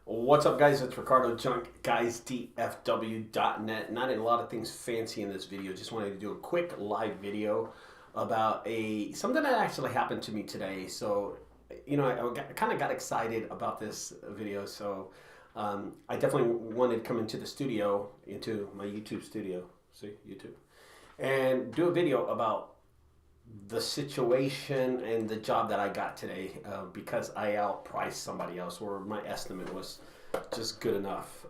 What's up, guys? It's Ricardo, junkguysdfw.net. Not a lot of things fancy in this video. Just wanted to do a quick live video about something that actually happened to me today. So, I kind of got excited about this video. So, I definitely wanted to come into the studio, into my YouTube studio. See, YouTube. And do a video about the situation and the job that I got today because I outpriced somebody else, or my estimate was just good enough.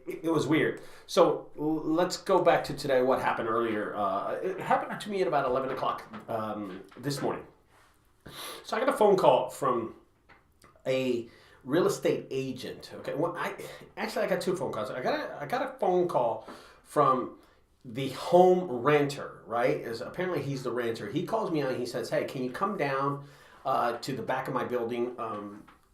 It was weird. So let's go back to today. What happened earlier? It happened to me at about 11 o'clock this morning. So I got a phone call from a real estate agent. Okay, well, I got two phone calls. I got a phone call from the home renter, right? Apparently he's the renter. He calls me out and he says, "Hey, can you come down to the back of my building?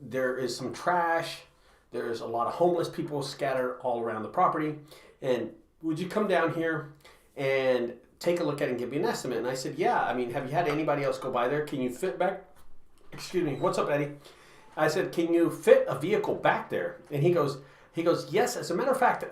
There is some trash. There's a lot of homeless people scattered all around the property. And would you come down here and take a look at it and give me an estimate?" And I said, "Yeah. I mean, have you had anybody else go by there? Can you fit back?" Excuse me. What's up, Eddie? I said, "Can you fit a vehicle back there?" And he goes, "Yes. As a matter of fact,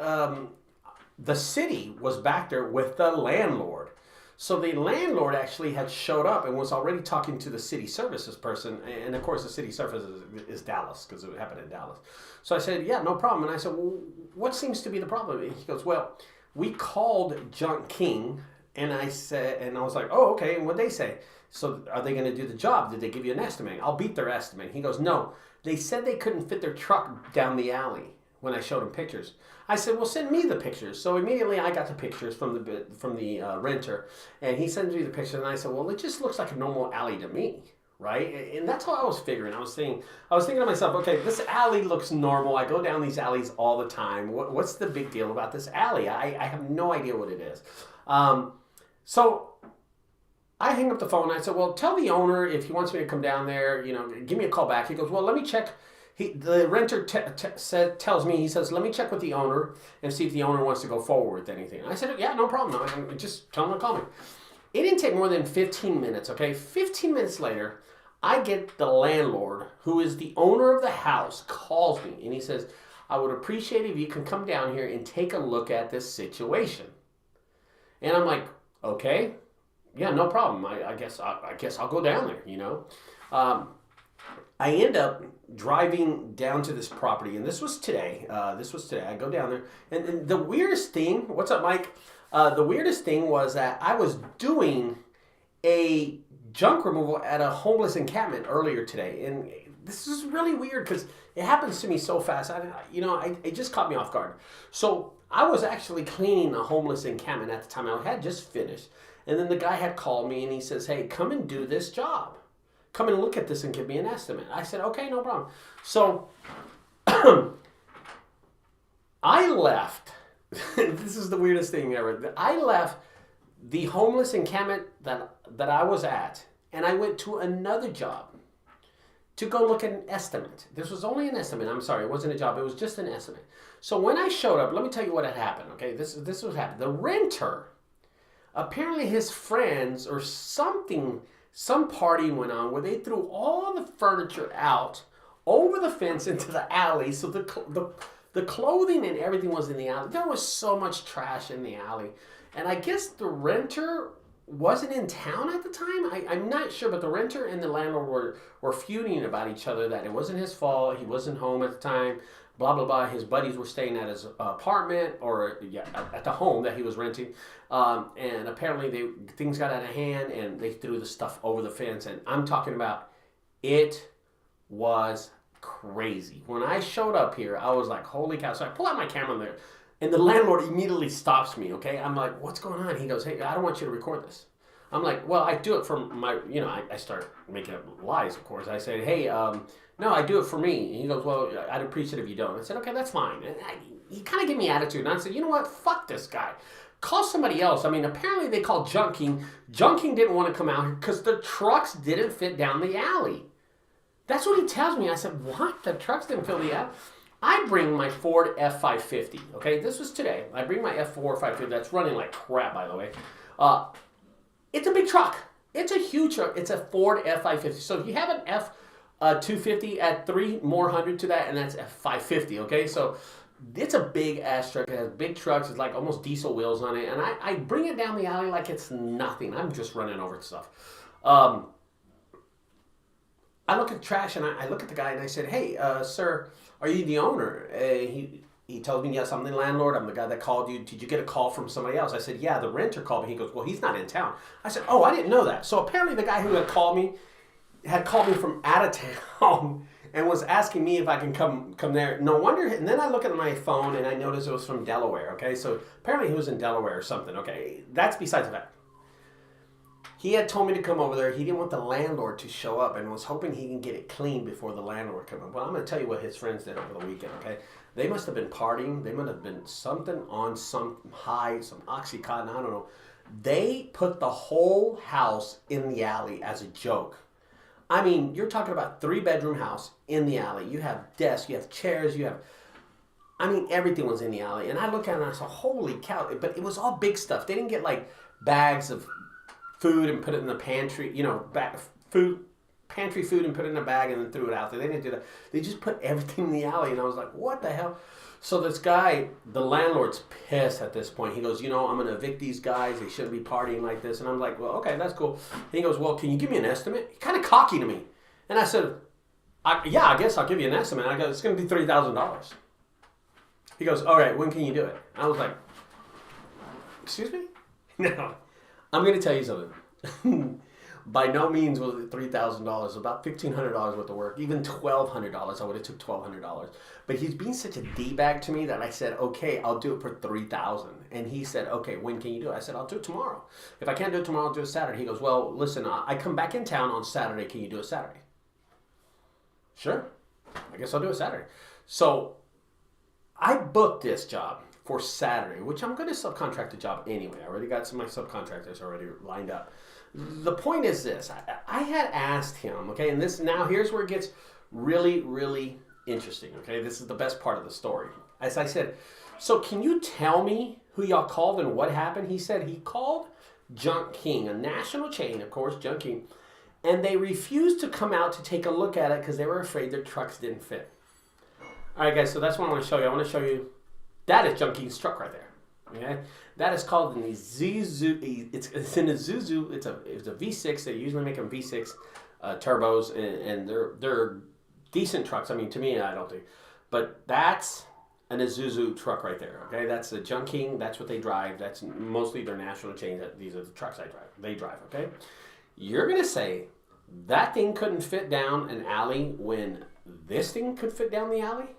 the city was back there with the landlord." So the landlord actually had showed up and was already talking to the city services person. And of course, the city services is Dallas, because it happened in Dallas. So I said, "Yeah, no problem." And I said, "Well, what seems to be the problem?" And he goes, "Well, we called Junk King." And I was like, "Oh, okay. And what'd they say? So are they going to do the job? Did they give you an estimate?" "I'll beat their estimate." He goes, "No, they said they couldn't fit their truck down the alley." When I showed him pictures, I said, "Well, send me the pictures." So immediately I got the pictures from the renter, and he sends me the pictures, and I said, "Well, it just looks like a normal alley to me, right?" And that's how I was figuring. I was thinking to myself, okay, this alley looks normal. I go down these alleys all the time. What's the big deal about this alley? I have no idea what it is. So I hang up the phone. And I said, "Well, tell the owner if he wants me to come down there, give me a call back." He goes, "Well, let me check." The renter tells me, he says, "Let me check with the owner and see if the owner wants to go forward with anything." I said, "Yeah, no problem. No, just tell him to call me." It didn't take more than 15 minutes, okay? 15 minutes later, I get the landlord, who is the owner of the house, calls me, and he says, "I would appreciate it if you can come down here and take a look at this situation." And I'm like, "Okay, yeah, no problem. I guess I'll go down there, I end up driving down to this property, and this was today. I go down there, and the weirdest thing, what's up, Mike? The weirdest thing was that I was doing a junk removal at a homeless encampment earlier today, and this is really weird because it happens to me so fast. It just caught me off guard. So I was actually cleaning a homeless encampment at the time. I had just finished, and then the guy had called me, and he says, "Hey, come and do this job. Come and look at this and give me an estimate." I said, "Okay, no problem." So I left. This is the weirdest thing ever. I left the homeless encampment that I was at, and I went to another job to go look at an estimate. This was only an estimate. I'm sorry, it wasn't a job. It was just an estimate. So when I showed up, let me tell you what had happened. Okay, this is what happened. The renter, apparently his friends or something. Some party went on where they threw all the furniture out over the fence into the alley. So the clothing and everything was in the alley. There was so much trash in the alley. And I guess the renter wasn't in town at the time. I'm not sure, but the renter and the landlord were feuding about each other, that it wasn't his fault. He wasn't home at the time. Blah, blah, blah. His buddies were staying at his apartment, or at the home that he was renting. And apparently things got out of hand, and they threw the stuff over the fence. And I'm talking about, it was crazy. When I showed up here, I was like, holy cow. So I pull out my camera there, and the landlord immediately stops me, okay? I'm like, "What's going on?" He goes, "Hey, I don't want you to record this." I'm like, "Well, I do it for my, I start making up lies, of course. I say, "Hey, no, I do it for me." And he goes, "Well, I'd appreciate it if you don't." I said, "Okay, that's fine." And he kind of gave me attitude, and I said, "You know what? Fuck this guy. Call somebody else." I mean, apparently they called Junk King. Junk King didn't want to come out here because the trucks didn't fit down the alley. That's what he tells me. I said, "What? The trucks didn't fill the alley?" I bring my Ford F550. Okay, this was today. I bring my F4 550. That's running like crap, by the way. It's a big truck. It's a huge truck. It's a Ford F550. So if you have an 250, add 300 to that, and that's at 550. Okay, so it's a big ass truck. It has big trucks. It's like almost diesel wheels on it, and I bring it down the alley like it's nothing. I'm just running over stuff. I look at trash, and I look at the guy, and I said, "Hey, sir, are you the owner?" He told me, "Yes, I'm the landlord. I'm the guy that called you. Did you get a call from somebody else?" I said, "Yeah, the renter called me." He goes, "Well, he's not in town." I said, "Oh, I didn't know that." So apparently the guy who had called me from out of town and was asking me if I can come there. No wonder. And then I look at my phone and I notice it was from Delaware. Okay, so apparently he was in Delaware or something. Okay, that's besides the fact. He had told me to come over there. He didn't want the landlord to show up and was hoping he can get it clean before the landlord comes up. Well, I'm going to tell you what his friends did over the weekend, okay? They must have been partying. They must have been something on some high, some Oxycontin, I don't know. They put the whole house in the alley as a joke. I mean, you're talking about 3-bedroom house in the alley. You have desks, you have chairs, everything was in the alley. And I look at it and I said, holy cow. But it was all big stuff. They didn't get like bags of food and put it in the pantry, pantry food and put it in a bag and then threw it out there. They didn't do that. They just put everything in the alley, and I was like, what the hell? So this guy, the landlord's pissed at this point. He goes, I'm going to evict these guys. They shouldn't be partying like this. And I'm like, well, okay, that's cool. He goes, well, can you give me an estimate? He's kind of cocky to me. And I said, yeah, I guess I'll give you an estimate. I go, it's going to be $3,000. He goes, all right, when can you do it? I was like, excuse me? No. I'm going to tell you something. By no means was it $3,000. About $1,500 worth of work. Even $1,200. I would have took $1,200. But he's being such a D-bag to me that I said, okay, I'll do it for $3,000. And he said, okay, when can you do it? I said, I'll do it tomorrow. If I can't do it tomorrow, I'll do it Saturday. He goes, well, listen, I come back in town on Saturday. Can you do it Saturday? Sure. I guess I'll do it Saturday. So I booked this job for Saturday, which I'm going to subcontract the job anyway. I already got some of my subcontractors already lined up. The point is this. I had asked him, okay, and here's where it gets really, really interesting, okay? This is the best part of the story. As I said, so can you tell me who y'all called and what happened? He said he called Junk King, a national chain, of course, Junk King, and they refused to come out to take a look at it because they were afraid their trucks didn't fit. All right, guys, so that's what I want to show you. I want to show you, that is Junk King's truck right there. Okay, that is called an Isuzu. It's an Isuzu. It's a V6. They usually make them V6 turbos, and they're decent trucks. I mean, to me, I don't think, but that's an Isuzu truck right there. Okay, that's the Junk King. That's what they drive. That's mostly their national chain. These are the trucks they drive. Okay, you're gonna say that thing couldn't fit down an alley when this thing could fit down the alley?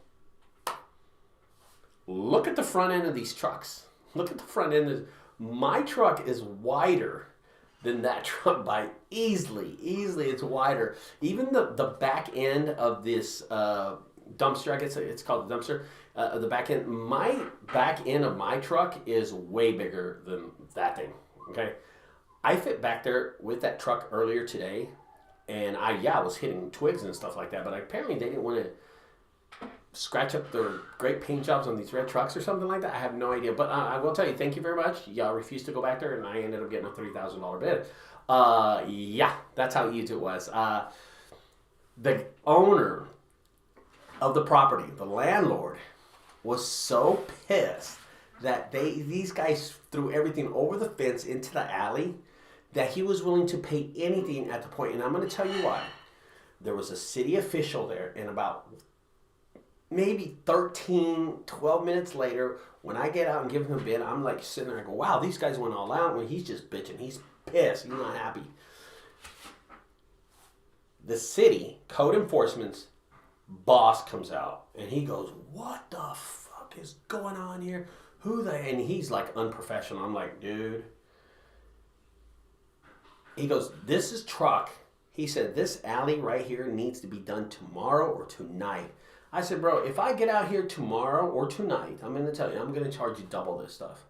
Look at the front end of these trucks. Look at the front end. My truck is wider than that truck by easily. It's wider. Even the back end of this dumpster, I guess it's called the dumpster, the back end, my back end of my truck is way bigger than that thing, okay? I fit back there with that truck earlier today, and I was hitting twigs and stuff like that, but apparently they didn't want to scratch up their great paint jobs on these red trucks or something like that. I have no idea. But I will tell you, thank you very much. Y'all refused to go back there, and I ended up getting a $3,000 bid. That's how easy it was. The owner of the property, the landlord, was so pissed that these guys threw everything over the fence into the alley that he was willing to pay anything at the point. And I'm going to tell you why. There was a city official there, and about maybe 12 minutes later, when I get out and give him a bid, I'm like sitting there, I go, wow, these guys went all out. When he's just bitching. He's pissed. He's not happy. The city code enforcement's boss comes out, and he goes, what the fuck is going on here? And he's like unprofessional. I'm like, dude. He goes, this is truck. He said, this alley right here needs to be done tomorrow or tonight. I said, bro, if I get out here tomorrow or tonight, I'm going to tell you, I'm going to charge you double this stuff.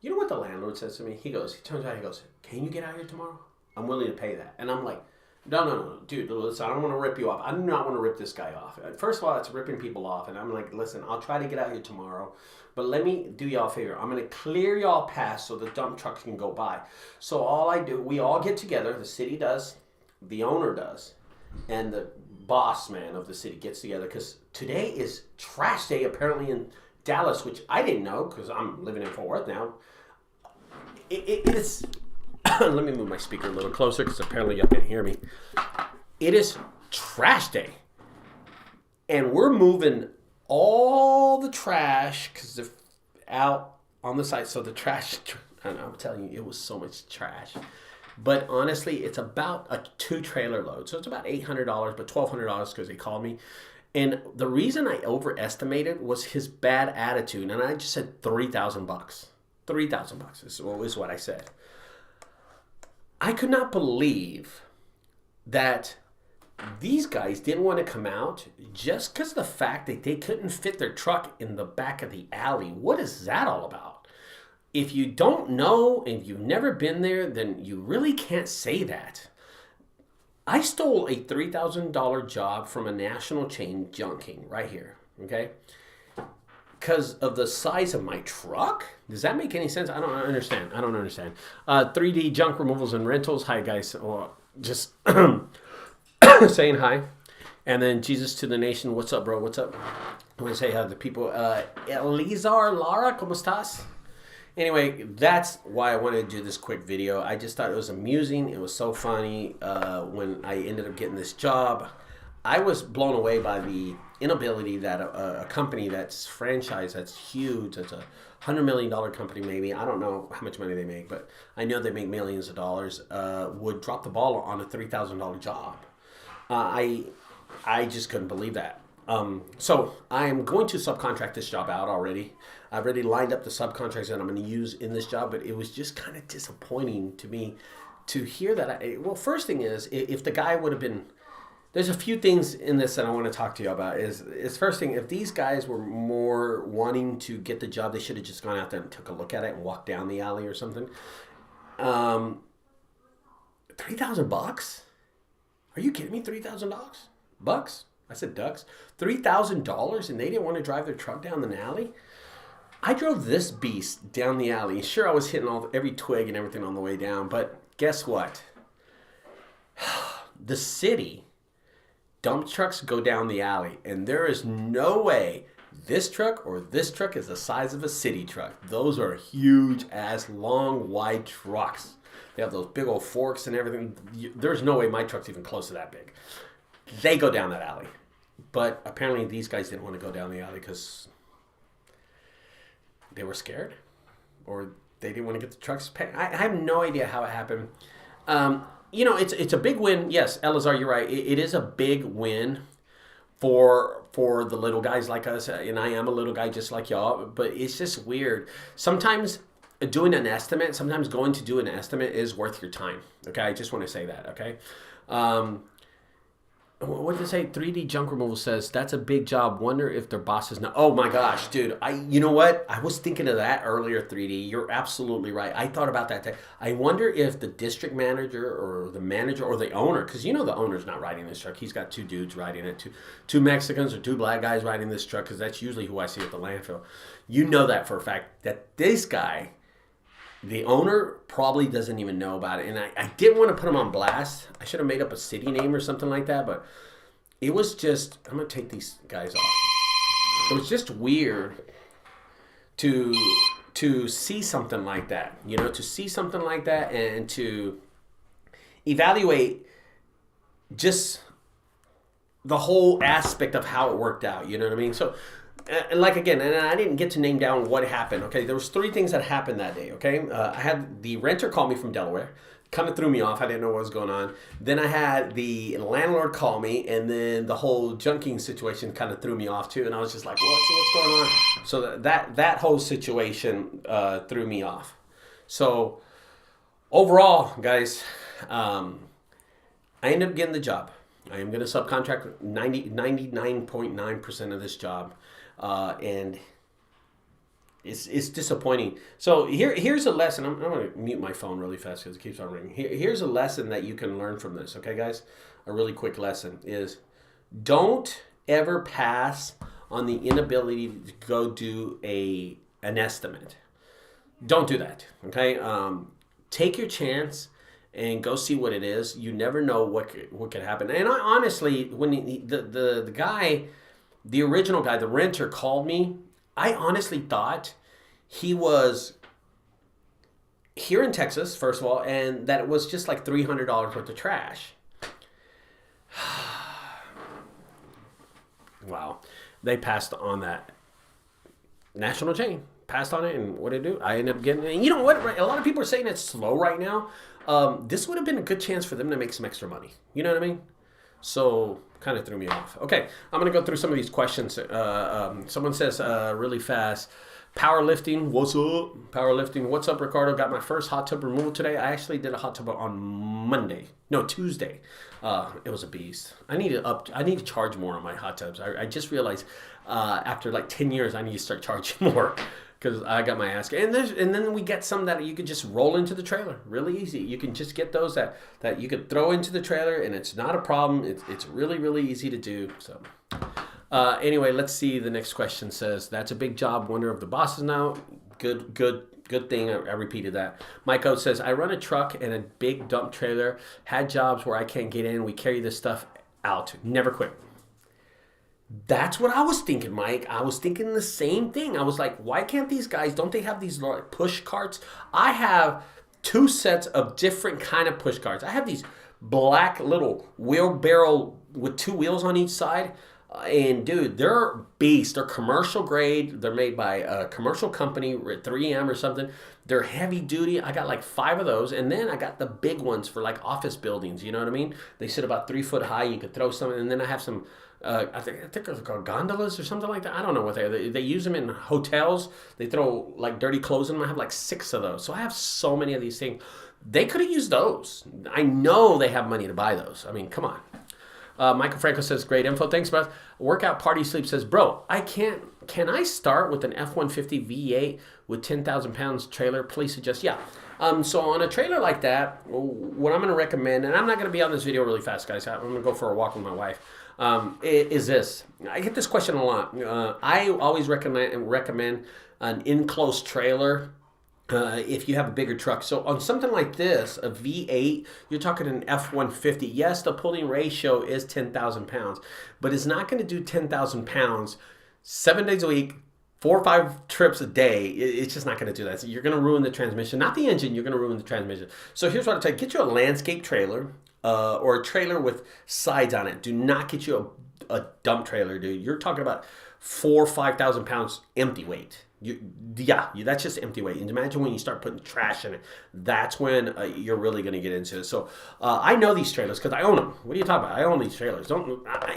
You know what the landlord says to me? He turns around, he goes, can you get out here tomorrow? I'm willing to pay that. And I'm like, no, dude, listen, I don't want to rip you off. I do not want to rip this guy off. First of all, it's ripping people off. And I'm like, listen, I'll try to get out here tomorrow. But let me do y'all a favor. I'm going to clear y'all path so the dump trucks can go by. So all I do, we all get together. The city does. The owner does. and the boss man of the city gets together because today is trash day apparently in Dallas, which I didn't know because I'm living in Fort Worth now. It's let me move my speaker a little closer because apparently y'all can't hear me. It is trash day, and we're moving all the trash because they're out on the site. So the trash, I'm telling you, it was so much trash. But honestly, it's about a 2 trailer load. So it's about $800, but $1,200 because they called me. And the reason I overestimated was his bad attitude. And I just said $3,000. $3,000 is what I said. I could not believe that these guys didn't want to come out just because of the fact that they couldn't fit their truck in the back of the alley. What is that all about? If you don't know and you've never been there, then you really can't say that. I stole a $3,000 job from a national chain junking right here, okay? Because of the size of my truck? Does that make any sense? I don't understand. 3D junk removals and rentals. Hi, guys. Well, just saying hi. And then Jesus to the nation. What's up, bro? What's up? I want to say hi to the people. Elizar, Lara, ¿cómo estás? Anyway, that's why I wanted to do this quick video. I just thought it was amusing. It was so funny when I ended up getting this job. I was blown away by the inability that a company that's franchised, that's huge, that's a $100 million company maybe, I don't know how much money they make, but I know they make millions of dollars, would drop the ball on a $3,000 job. I just couldn't believe that. So I'm going to subcontract this job out already. I've already lined up the subcontractors that I'm going to use in this job, but it was just kind of disappointing to me to hear that. Well, first thing is, if the guy would have been, there's a few things in this that I want to talk to you about. Is first thing, if these guys were more wanting to get the job, they should have just gone out there and took a look at it and walked down the alley or something. $3,000? Are you kidding me? $3,000 bucks? I said ducks. $3,000 and they didn't want to drive their truck down the alley? I drove this beast down the alley. Sure, I was hitting every twig and everything on the way down, but guess what? The city dump trucks go down the alley, and there is no way this truck or this truck is the size of a city truck. Those are huge ass, long, wide trucks. They have those big old forks and everything. There's no way my truck's even close to that big. They go down that alley. But apparently these guys didn't want to go down the alley because they were scared or they didn't want to get the trucks paid. I have no idea how it happened. You know, it's a big win. Yes, Elazar, you're right. It is a big win for the little guys like us, and I am a little guy just like y'all, but it's just weird. Sometimes doing an estimate, sometimes going to do an estimate is worth your time. Okay, I just want to say that, okay? What did it say? 3D junk removal says that's a big job. Wonder if their bosses know. Oh my gosh, dude! You know what? I was thinking of that earlier. 3D, you're absolutely right. I thought about that. I wonder if the district manager or the manager or the owner, because you know the owner's not riding this truck. He's got 2 dudes riding it, two Mexicans or 2 black guys riding this truck, because that's usually who I see at the landfill. You know that for a fact that this guy, the owner, probably doesn't even know about it. And I didn't want to put him on blast. I should have made up a city name or something like that. But it was just, I'm going to take these guys off. It was just weird to see something like that. You know, to see something like that and to evaluate just the whole aspect of how it worked out. You know what I mean? So, like again, and I didn't get to name down what happened. Okay, there was 3 things that happened that day. Okay, I had the renter call me from Delaware, kind of threw me off. I didn't know what was going on. Then I had the landlord call me, and then the whole junking situation kind of threw me off too. And I was just like, what's going on? So that whole situation threw me off. So overall, guys, I ended up getting the job. I am going to subcontract 99.9% of this job. And it's disappointing. So here's a lesson. I'm going to mute my phone really fast because it keeps on ringing. Here's a lesson that you can learn from this. Okay, guys? A really quick lesson is don't ever pass on the inability to go do an estimate. Don't do that. Okay? Take your chance. and go see what it is. You never know what could happen. And I honestly, when the guy, the original guy, the renter called me, I honestly thought he was here in Texas, first of all, and that it was just like $300 worth of trash. Wow. They passed on that national chain. Passed on it, and what did it do? I ended up getting, and you know what? A lot of people are saying it's slow right now. This would have been a good chance for them to make some extra money. You know what I mean? So kind of threw me off. Okay, I'm going to go through some of these questions. Someone says really fast, powerlifting, what's up? Powerlifting, what's up, Ricardo? Got my first hot tub removal today. I actually did a hot tub on Tuesday. It was a beast. I need to charge more on my hot tubs. I just realized after like 10 years, I need to start charging more. Because I got my ass, and then we get some that you could just roll into the trailer, really easy. You can just get those that you could throw into the trailer, and it's not a problem. It's really, really easy to do. So anyway, let's see. The next question says, "That's a big job. Wonder if the boss is now good thing." I repeated that. Mike Oates says, "I run a truck and a big dump trailer. Had jobs where I can't get in. We carry this stuff out. Never quit." That's what I was thinking, Mike. I was thinking the same thing. I was like, why can't these guys, don't they have these push carts? I have 2 sets of different kind of push carts. I have these black little wheelbarrow with 2 wheels on each side. And dude, they're beasts. They're commercial grade. They're made by a commercial company, 3M or something. They're heavy duty. I got like 5 of those. And then I got the big ones for like office buildings. You know what I mean? They sit about 3 foot high. You could throw some. And then I have some, I think they're called gondolas or something like that. I don't know what they are. They use them in hotels. They throw like dirty clothes in them. I have like 6 of those. So I have so many of these things. They could have used those. I know they have money to buy those. I mean, come on. Michael Franco says, great info. Thanks, bro. Workout Party Sleep says, bro, can I start with an F-150 V8 with 10,000 pounds trailer? Please suggest, yeah. So on a trailer like that, what I'm going to recommend, and I'm not going to be on this video really fast, guys. I'm going to go for a walk with my wife, is this. I get this question a lot. I always recommend an enclosed trailer if you have a bigger truck. So on something like this, a V8, you're talking an F-150. Yes, the pulling ratio is 10,000 pounds, but it's not going to do 10,000 pounds 7 days a week, 4 or 5 trips a day. It's just not going to do that. So you're going to ruin the transmission, not the engine. You're going to ruin the transmission. So here's what I tell you: get you a landscape trailer or a trailer with sides on it. Do not get you a dump trailer, dude. You're talking about 4,000 or 5,000 pounds empty weight. That's just empty weight. And imagine when you start putting trash in it, that's when you're really going to get into it. So I know these trailers because I own them. What are you talking about? I own these trailers.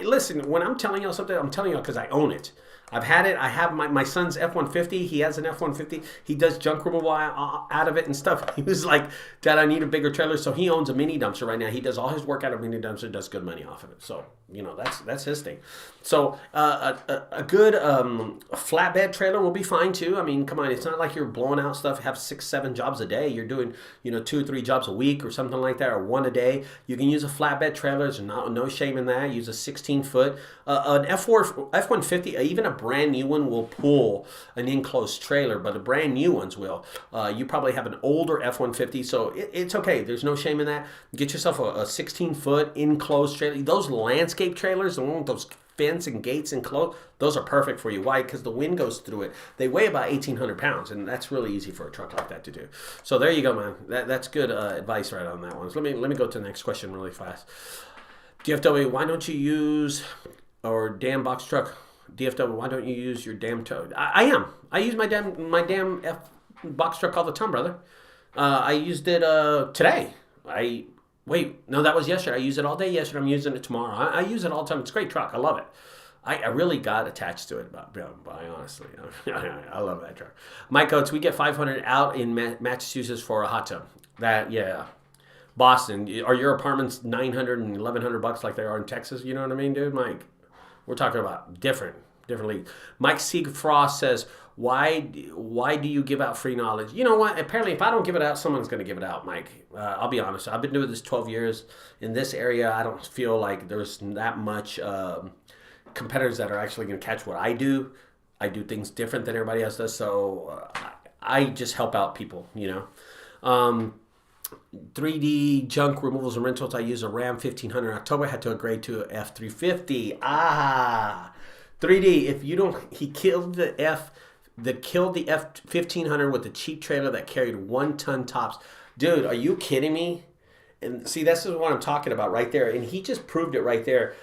Listen, when I'm telling you something, I'm telling you because I own it. I've had it. I have my son's F-150. He has an F-150. He does junk removal out of it and stuff. He was like, Dad, I need a bigger trailer. So he owns a mini dumpster right now. He does all his work out of a mini dumpster, does good money off of it. So, you know, that's his thing. So a good flatbed trailer will be fine too. I mean, come on. It's not like you're blowing out stuff, have 6, 7 jobs a day. You're doing, 2 or 3 jobs a week or something like that, or 1 a day. You can use a flatbed trailer. There's no shame in that. Use a 16-foot. An F-150, even a brand new one will pull an enclosed trailer, but the brand new ones will. You probably have an older F-150, so it's okay. There's no shame in that. Get yourself a 16-foot enclosed trailer. Those landscape trailers, the one with those fence and gates enclosed, those are perfect for you. Why? Because the wind goes through it. They weigh about 1,800 pounds, and that's really easy for a truck like that to do. So there you go, man. That's good advice right on that one. So let me go to the next question really fast. DFW, why don't you use, or damn box truck, DFW, why don't you use your damn tow? I am. I use my damn box truck all the time, brother. I used it today. No, that was yesterday. I used it all day yesterday. I'm using it tomorrow. I use it all the time. It's a great truck. I love it. I really got attached to it, but honestly, I love that truck. Mike Oates, we get 500 out in Massachusetts for a hot tub. Boston, are your apartments $900 and $1,100 like they are in Texas? You know what I mean, dude? Mike, we're talking about different leagues. Mike Siegfrost says, why do you give out free knowledge? You know what? Apparently, if I don't give it out, someone's going to give it out, Mike. I'll be honest. I've been doing this 12 years. In this area, I don't feel like there's that much competitors that are actually going to catch what I do. I do things different than everybody else does, so I just help out people, 3D junk removals and rentals. I use a Ram 1500 in October. Had to upgrade to a F350. 3D. If you don't, he killed the F1500 with the cheap trailer that carried 1 ton tops. Dude, are you kidding me? And see, this is what I'm talking about right there. And he just proved it right there.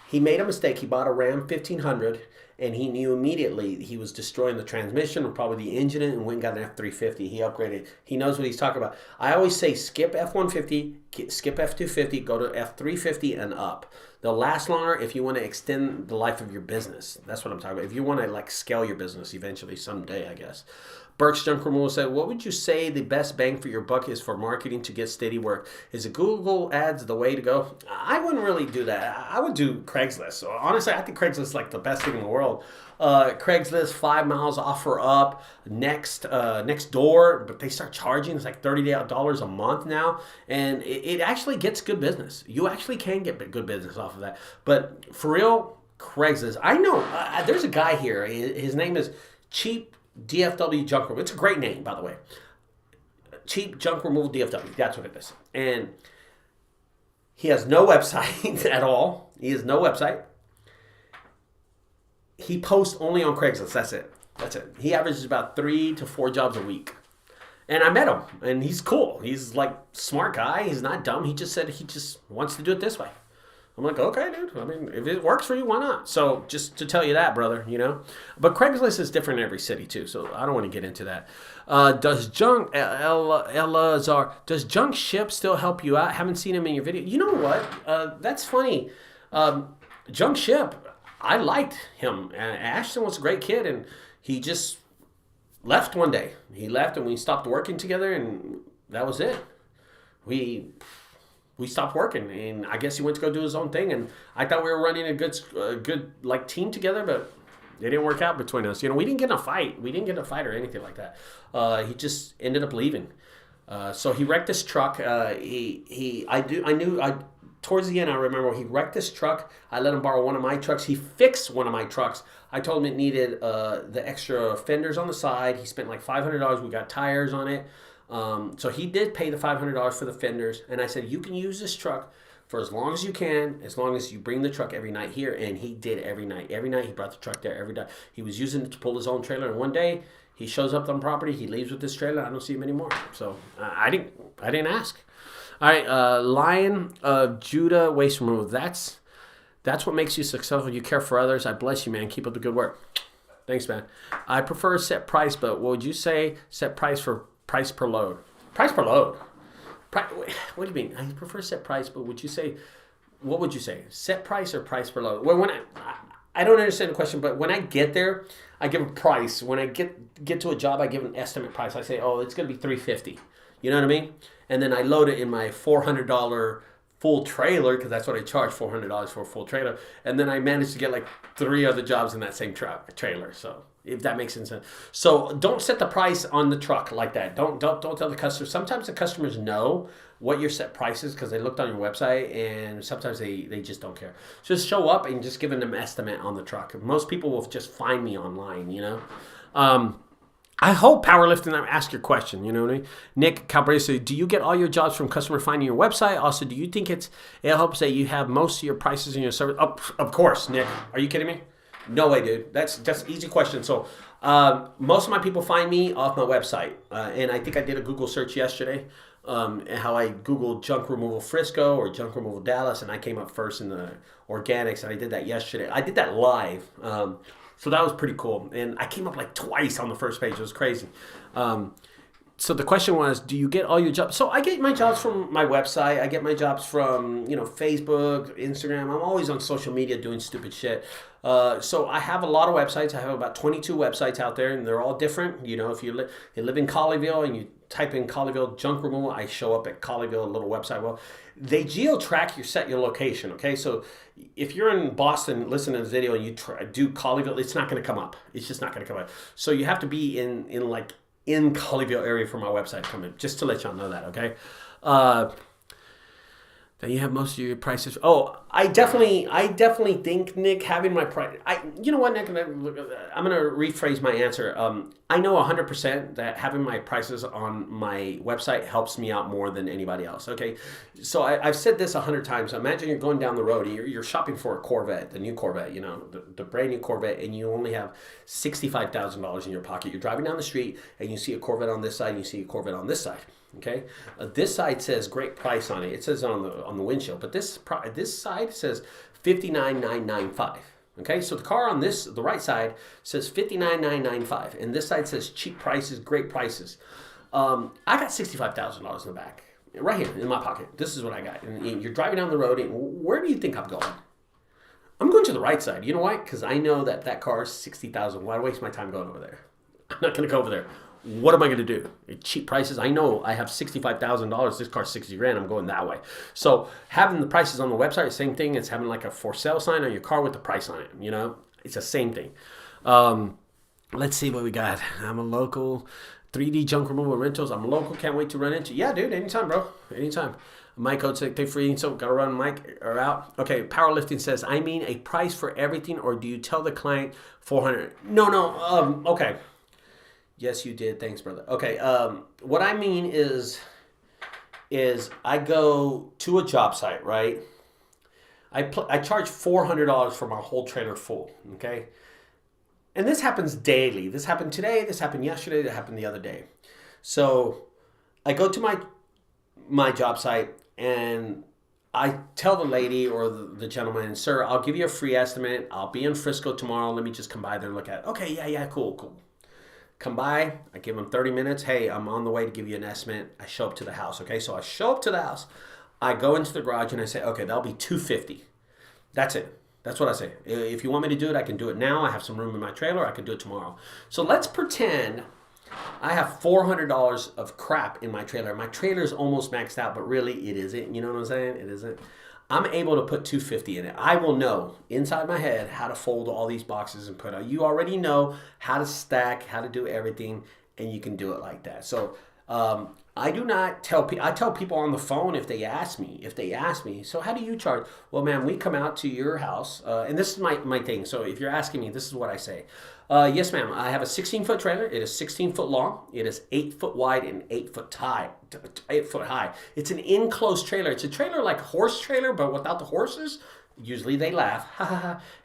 He made a mistake. He bought a Ram 1500, and he knew immediately he was destroying the transmission or probably the engine, and went and got an F350. He upgraded. He knows what he's talking about. I always say skip F150, skip F250, go to F350 and up. They'll last longer if you want to extend the life of your business. That's what I'm talking about. If you want to like scale your business eventually someday, I guess. Burke's Junk Removal said, what would you say the best bang for your buck is for marketing to get steady work? Is it Google ads the way to go? I wouldn't really do that. I would do Craigslist. So honestly, I think Craigslist is like the best thing in the world. Craigslist, 5 miles offer up, next door, but they start charging. It's like $30 a month now, and it actually gets good business. You actually can get good business off of that. But for real, Craigslist. I know there's a guy here. His name is Cheap DFW Junk Removal. It's a great name, by the way. Cheap Junk Removal DFW. That's what it is. And he has no website at all. He has no website. He posts only on Craigslist. That's it. That's it. He averages about 3 to 4 jobs a week. And I met him, and he's cool. He's like smart guy. He's not dumb. He just said he just wants to do it this way. I'm like, okay, dude. I mean, if it works for you, why not? So just to tell you that, brother, you know. But Craigslist is different in every city too, so I don't want to get into that. Does Junk does Junk Ship still help you out? Haven't seen him in your video. You know what? That's funny. Junk Ship, I liked him. Ashton was a great kid, and he just left one day. He left, and we stopped working together, and that was it. We stopped working, and I guess he went to go do his own thing. And I thought we were running a good like team together, but it didn't work out between us. You know, we didn't get in a fight. We didn't get in a fight or anything like that. He just ended up leaving. So he wrecked this truck. Towards the end, I remember he wrecked this truck. I let him borrow one of my trucks. He fixed one of my trucks. I told him it needed the extra fenders on the side. He spent like $500. We got tires on it. So he did pay the $500 for the fenders, and I said, you can use this truck for as long as you can, as long as you bring the truck every night here. And he did every night. Every night he brought the truck there every day. He was using it to pull his own trailer, and one day he shows up on property, he leaves with this trailer, I don't see him anymore. So I didn't ask. All right, Lion of Judah Waste Removal. That's what makes you successful. You care for others. I bless you, man. Keep up the good work. Thanks, man. I prefer set price, but what would you say set price for price per load? Price per load. What do you mean? I prefer set price, but what would you say? Set price or price per load? Well, when I don't understand the question, but when I get there, I give a price. When I get to a job, I give an estimate price. I say, oh, it's going to be $350. You know what I mean? And then I load it in my $400 full trailer, because that's what I charge, $400 for a full trailer. And then I managed to get like 3 other jobs in that same trailer. So if that makes sense. So don't set the price on the truck like that. Don't tell the customer. Sometimes the customers know what your set price is because they looked on your website, and sometimes they just don't care. Just show up and just give them an estimate on the truck. Most people will just find me online, you know. I hope powerlifting, ask your question, you know what I mean? Nick Cabrera, do you get all your jobs from customer finding your website? Also, do you think it helps that you have most of your prices in your service? Oh, of course, Nick. Are you kidding me? No way, dude. That's an easy question. So most of my people find me off my website. And I think I did a Google search yesterday, and how I Googled junk removal Frisco or junk removal Dallas, and I came up first in the organics, and I did that yesterday. I did that live. So that was pretty cool. And I came up like twice on the first page. It was crazy. So the question was, do you get all your jobs? So I get my jobs from my website. I get my jobs from, Facebook, Instagram. I'm always on social media doing stupid shit. So I have a lot of websites. I have about 22 websites out there, and they're all different. You know, if you live in Colleyville and you type in Colleyville junk removal, I show up at Colleyville, a little website. Well, they geo-track your location, okay? So if you're in Boston listening to this video and you do Colleyville, it's not going to come up. It's just not going to come up. So you have to be in Colleyville area for my website to come in, just to let y'all know that, okay? Then you have most of your prices. Oh, I definitely think, Nick, having my price. You know what, Nick? I'm gonna rephrase my answer. I know 100% that having my prices on my website helps me out more than anybody else. Okay, so I've said this 100 times. Imagine you're going down the road, and you're shopping for a Corvette, the new Corvette, you know, the brand new Corvette, and you only have $65,000 in your pocket. You're driving down the street, and you see a Corvette on this side, and you see a Corvette on this side. Okay, this side says great price on it. It says on the windshield, but this side says $59,995. Okay, so the car on the right side says $59,995, and this side says cheap prices, great prices. I got $65,000 in the back, right here in my pocket. This is what I got. And you're driving down the road, and where do you think I'm going? I'm going to the right side. You know why? Because I know that car is $60,000. Why waste my time going over there? I'm not going to go over there. What am I going to do? Cheap prices. I know I have $65,000. This car's 60 grand. I'm going that way. So having the prices on the website, same thing as having like a for sale sign on your car with the price on it. You know, it's the same thing. Let's see what we got. I'm a local 3D junk removal rentals. I'm local. Can't wait to run into. Yeah, dude. Anytime, bro. Anytime. Mike code say pay free. So gotta run. Mike or out. Okay. Powerlifting says, I mean a price for everything, or do you tell the client 400? No. Okay. Yes, you did. Thanks, brother. Okay. What I mean is I go to a job site, right? I charge $400 for my whole trailer full. Okay. And this happens daily. This happened today. This happened yesterday. That happened the other day. So I go to my job site and I tell the lady or the gentleman, sir, I'll give you a free estimate. I'll be in Frisco tomorrow. Let me just come by there and look at it. Okay. Yeah. Cool. Come by, I give them 30 minutes. Hey, I'm on the way to give you an estimate. I show up to the house, okay? So I show up to the house. I go into the garage and I say, okay, that'll be $250. That's it. That's what I say. If you want me to do it, I can do it now. I have some room in my trailer. I can do it tomorrow. So let's pretend I have $400 of crap in my trailer. My trailer is almost maxed out, but really it isn't. You know what I'm saying? It isn't. I'm able to put $250 in it. I will know inside my head how to fold all these boxes and put out. You already know how to stack, how to do everything, and you can do it like that. So I do not tell people. I tell people on the phone if they ask me. So how do you charge? Well, man, we come out to your house, and this is my thing. So if you're asking me, this is what I say. Yes, ma'am. I have a 16-foot trailer. It is 16 foot long. It is 8 foot wide and 8 foot high. 8 foot high. It's an enclosed trailer. It's a trailer like a horse trailer, but without the horses. Usually they laugh.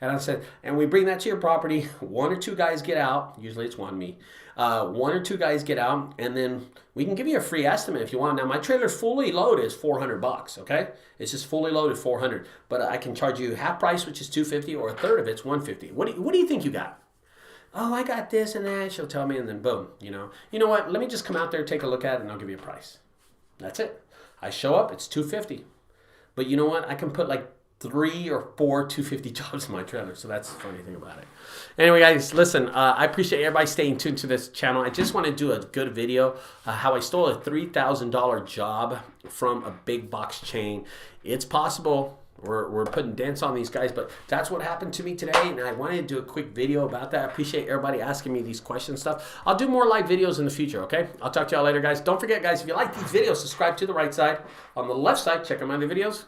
And I said, and we bring that to your property. 1 or 2 guys get out. Usually it's me. 1 or 2 guys get out, and then we can give you a free estimate if you want. Now my trailer fully loaded is $400. Okay, it's just fully loaded $400. But I can charge you half price, which is $250, or a third of it's $150. What do you think you got? Oh, I got this and that. She'll tell me, and then boom. You know what? Let me just come out there, take a look at it, and I'll give you a price. That's it. I show up. It's $250. But you know what? I can put like 3 or 4 $250 jobs in my trailer. So that's the funny thing about it. Anyway, guys, listen, I appreciate everybody staying tuned to this channel. I just want to do a good video how I stole a $3,000 job from a big box chain. It's possible. We're putting dents on these guys, but that's what happened to me today, and I wanted to do a quick video about that. I appreciate everybody asking me these questions stuff. I'll do more live videos in the future, okay? I'll talk to y'all later, guys. Don't forget, guys, if you like these videos, subscribe to the right side. On the left side, check out my other videos.